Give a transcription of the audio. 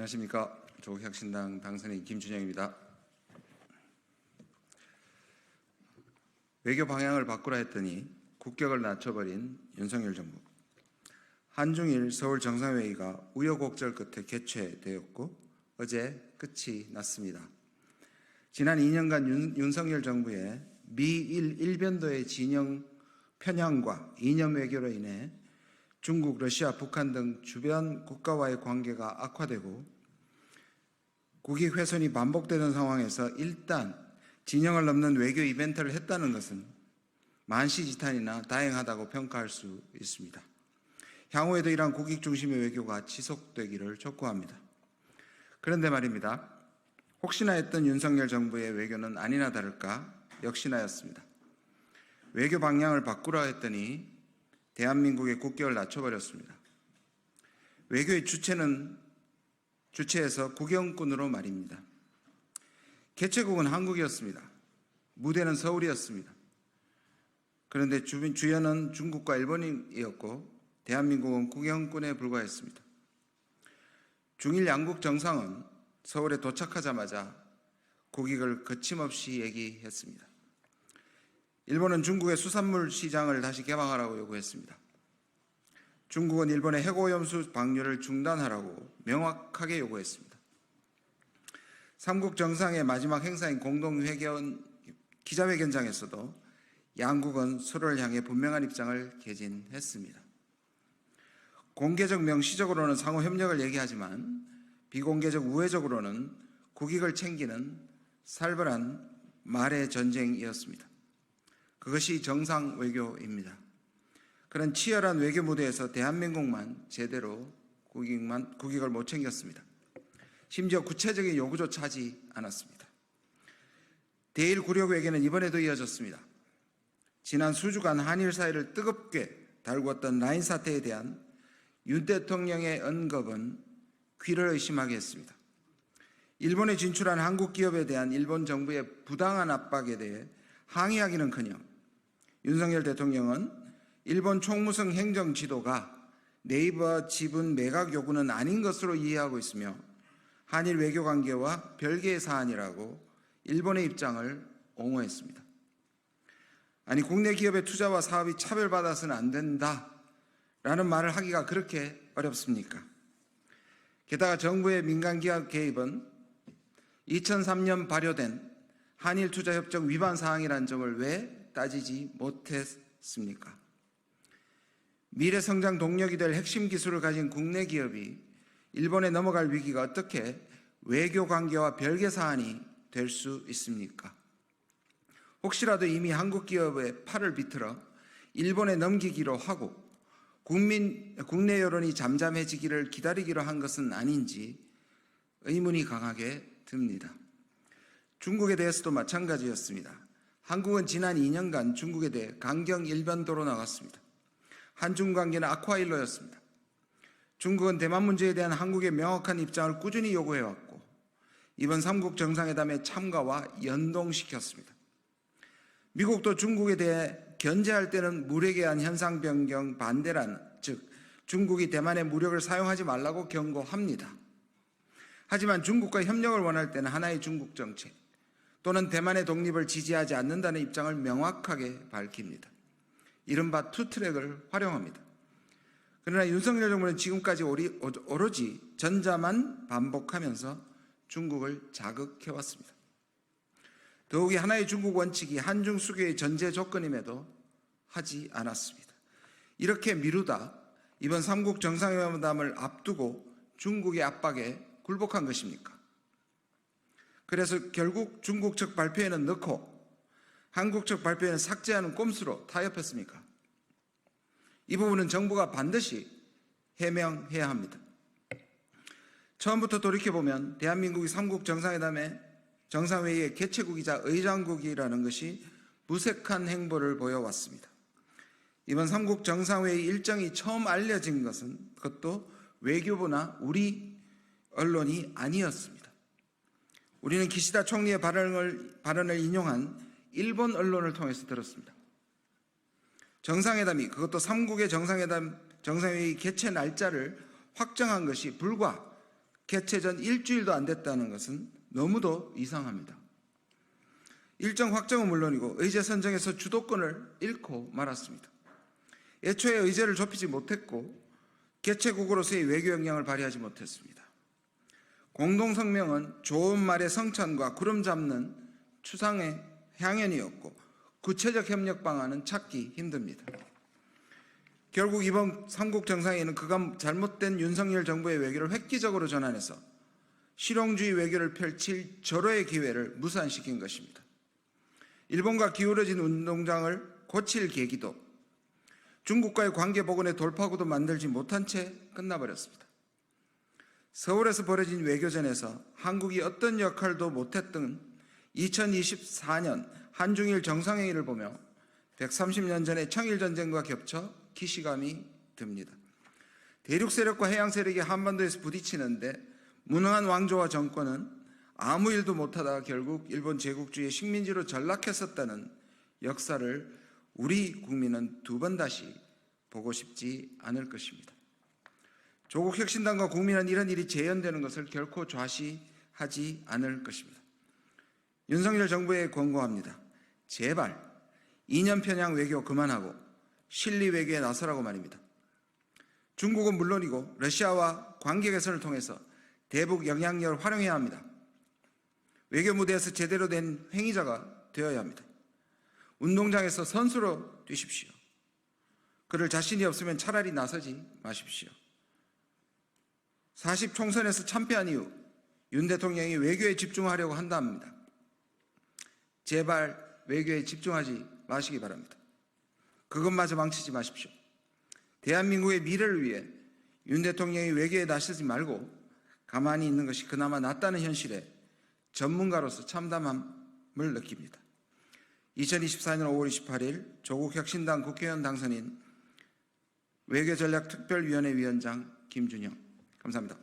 안녕하십니까. 조국혁신당 당선인 김준영입니다. 외교 방향을 바꾸라 했더니 국격을 낮춰버린 윤석열 정부. 한중일 서울 정상회의가 우여곡절 끝에 개최되었고 어제 끝이 났습니다. 지난 2년간 윤석열 정부의 미일 일변도의 진영 편향과 이념 외교로 인해 중국, 러시아, 북한 등 주변 국가와의 관계가 악화되고 국익 훼손이 반복되는 상황에서 일단 진영을 넘는 외교 이벤트를 했다는 것은 만시지탄이나 다행하다고 평가할 수 있습니다. 향후에도 이러한 국익 중심의 외교가 지속되기를 촉구합니다. 그런데 말입니다. 혹시나 했던 윤석열 정부의 외교는 아니나 다를까 역시나였습니다. 외교 방향을 바꾸라 했더니 대한민국의 국격을 낮춰버렸습니다. 외교의 주체에서 국영꾼으로 말입니다. 개최국은 한국이었습니다. 무대는 서울이었습니다. 그런데 주연은 중국과 일본이었고 대한민국은 국영꾼에 불과했습니다. 중일 양국 정상은 서울에 도착하자마자 국익을 거침없이 얘기했습니다. 일본은 중국의 수산물 시장을 다시 개방하라고 요구했습니다. 중국은 일본의 해고염수 방류를 중단하라고 명확하게 요구했습니다. 삼국 정상의 마지막 행사인 기자회견장에서도 양국은 서로를 향해 분명한 입장을 개진했습니다. 공개적 명시적으로는 상호 협력을 얘기하지만 비공개적 우회적으로는 국익을 챙기는 살벌한 말의 전쟁이었습니다. 그것이 정상 외교입니다. 그런 치열한 외교 무대에서 대한민국만 제대로 국익을 못 챙겼습니다. 심지어 구체적인 요구조차 하지 않았습니다. 대일 굴욕 외교는 이번에도 이어졌습니다. 지난 수주간 한일 사이를 뜨겁게 달궜던 라인 사태에 대한 윤 대통령의 언급은 귀를 의심하게 했습니다. 일본에 진출한 한국 기업에 대한 일본 정부의 부당한 압박에 대해 항의하기는커녕 윤석열 대통령은 일본 총무성 행정 지도가 네이버 지분 매각 요구는 아닌 것으로 이해하고 있으며 한일 외교 관계와 별개의 사안이라고 일본의 입장을 옹호했습니다. 아니, 국내 기업의 투자와 사업이 차별받아서는 안 된다라는 말을 하기가 그렇게 어렵습니까? 게다가 정부의 민간기업 개입은 2003년 발효된 한일투자협정 위반 사항이라는 점을 왜 따지지 못했습니까? 미래성장 동력이 될 핵심 기술을 가진 국내 기업이 일본에 넘어갈 위기가 어떻게 외교 관계와 별개 사안이 될 수 있습니까? 혹시라도 이미 한국 기업의 팔을 비틀어 일본에 넘기기로 하고 국내 여론이 잠잠해지기를 기다리기로 한 것은 아닌지 의문이 강하게 듭니다. 중국에 대해서도 마찬가지였습니다. 한국은 지난 2년간 중국에 대해 강경 일변도로 나갔습니다. 한중 관계는 악화일로였습니다. 중국은 대만 문제에 대한 한국의 명확한 입장을 꾸준히 요구해왔고 이번 삼국 정상회담의 참가와 연동시켰습니다. 미국도 중국에 대해 견제할 때는 무력에 의한 현상 변경 반대란, 즉 중국이 대만의 무력을 사용하지 말라고 경고합니다. 하지만 중국과 협력을 원할 때는 하나의 중국 정책 또는 대만의 독립을 지지하지 않는다는 입장을 명확하게 밝힙니다. 이른바 투트랙을 활용합니다. 그러나 윤석열 정부는 지금까지 오로지 전자만 반복하면서 중국을 자극해왔습니다. 더욱이 하나의 중국 원칙이 한중 수교의 전제 조건임에도 하지 않았습니다. 이렇게 미루다 이번 삼국 정상회담을 앞두고 중국의 압박에 굴복한 것입니까? 그래서 결국 중국 측 발표에는 넣고 한국 측 발표에는 삭제하는 꼼수로 타협했습니까? 이 부분은 정부가 반드시 해명해야 합니다. 처음부터 돌이켜보면 대한민국이 삼국 정상회의의 개최국이자 의장국이라는 것이 무색한 행보를 보여왔습니다. 이번 삼국 정상회의 일정이 처음 알려진 것은 그것도 외교부나 우리 언론이 아니었습니다. 우리는 기시다 총리의 발언을 인용한 일본 언론을 통해서 들었습니다. 정상회담이, 그것도 삼국의 정상회의 개최 날짜를 확정한 것이 불과 개최 전 일주일도 안 됐다는 것은 너무도 이상합니다. 일정 확정은 물론이고 의제 선정에서 주도권을 잃고 말았습니다. 애초에 의제를 좁히지 못했고 개최국으로서의 외교 역량을 발휘하지 못했습니다. 공동성명은 좋은 말의 성찬과 구름 잡는 추상의 향연이었고 구체적 협력 방안은 찾기 힘듭니다. 결국 이번 삼국 정상회의는 그간 잘못된 윤석열 정부의 외교를 획기적으로 전환해서 실용주의 외교를 펼칠 절호의 기회를 무산시킨 것입니다. 일본과 기울어진 운동장을 고칠 계기도 중국과의 관계 복원의 돌파구도 만들지 못한 채 끝나버렸습니다. 서울에서 벌어진 외교전에서 한국이 어떤 역할도 못했던 2024년 한중일 정상회의를 보며 130년 전의 청일전쟁과 겹쳐 기시감이 듭니다. 대륙 세력과 해양 세력이 한반도에서 부딪히는데 무능한 왕조와 정권은 아무 일도 못하다가 결국 일본 제국주의의 식민지로 전락했었다는 역사를 우리 국민은 두 번 다시 보고 싶지 않을 것입니다. 조국 혁신당과 국민은 이런 일이 재현되는 것을 결코 좌시하지 않을 것입니다. 윤석열 정부에 권고합니다. 제발 이념 편향 외교 그만하고 실리 외교에 나서라고 말입니다. 중국은 물론이고 러시아와 관계 개선을 통해서 대북 영향력을 활용해야 합니다. 외교 무대에서 제대로 된 행위자가 되어야 합니다. 운동장에서 선수로 뛰십시오. 그럴 자신이 없으면 차라리 나서지 마십시오. 40 총선에서 참패한 이후 윤 대통령이 외교에 집중하려고 한답니다. 제발 외교에 집중하지 마시기 바랍니다. 그것마저 망치지 마십시오. 대한민국의 미래를 위해 윤 대통령이 외교에 나서지 말고 가만히 있는 것이 그나마 낫다는 현실에 전문가로서 참담함을 느낍니다. 2024년 5월 28일 조국 혁신당 국회의원 당선인 외교전략특별위원회 위원장 김준형. 감사합니다.